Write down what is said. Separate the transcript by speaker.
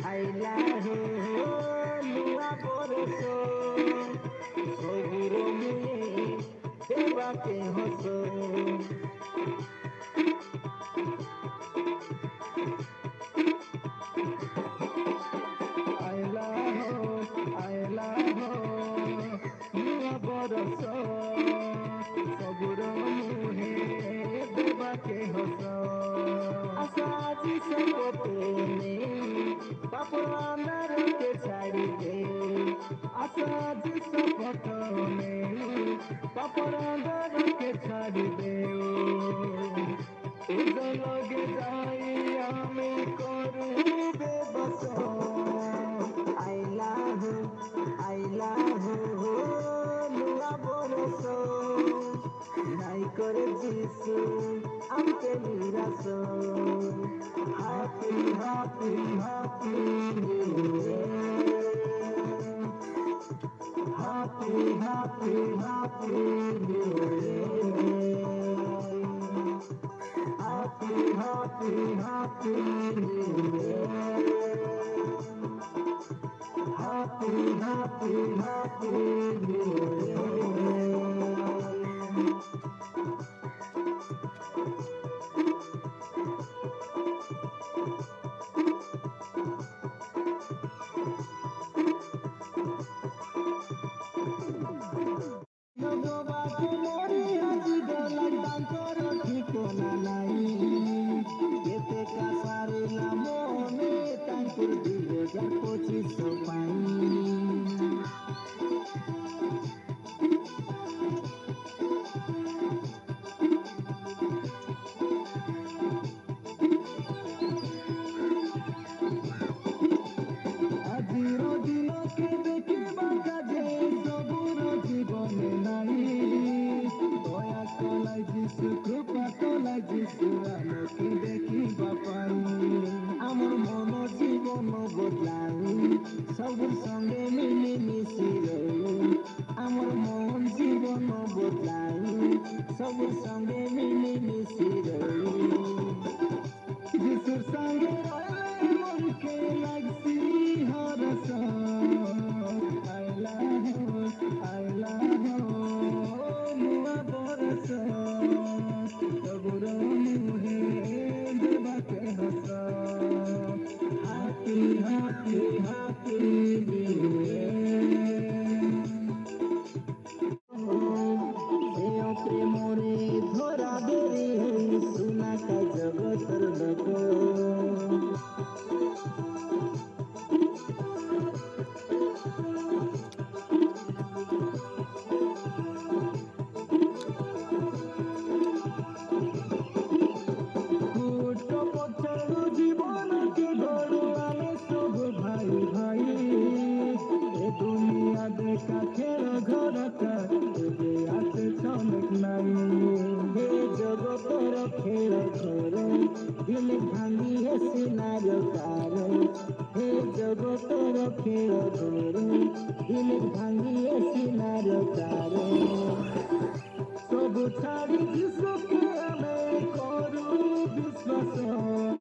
Speaker 1: आइला हो नुआ बरस सबुर मुहे देवाके हस आइला हो नुआ बरस सबुर मुहे देवाके हस आशा जी सबने पापनार के छाड़ी दे आशा जी सबने पापनार के छाड़ी दे लगे जाई हमें करू बेबस आइला हो नुआ बरस नाई करे जीसु आमके निराश happy happy happy new year happy happy happy new year happy happy happy new year happy happy happy new year ঠিকনা নাই এতে কাসারিলা মনে তাঙ্কুর 2025 পাই আজির দিনকে দেখিবা কাজে সবুর জীবনে নাই দয়া কলাই যিশু কৃপা কলাই যিশু আমাকে দেখিবা পাই আমার মন জীবন বদলাই সবুর সঙ্গে মিলি মিশি রই আমার মন জীবন বদলাই সবুর সঙ্গে মিলি মিশি রই যিশুর সঙ্গে রই মনকে লাগছি হরস আইলা হো নুয়া বরস সবুর মুহে দেবাকে হস happy happy happy new year প্রেমরে ধরা দেরি সুনা কা জগতর লোক জীবনকে গড়ু আমি সব ভাই ভাই এ দুনিয়া দেখা খের ঘরটা যে আছে চমক নাই হে জগতর খের ঘর দিল ভাঙিয়ে সিনার কার হে জগতর খের ঘর দিল ভাঙিয়ে সিনার কার সব ছাড়ি যিশুকে আমি করু বিশ্বাস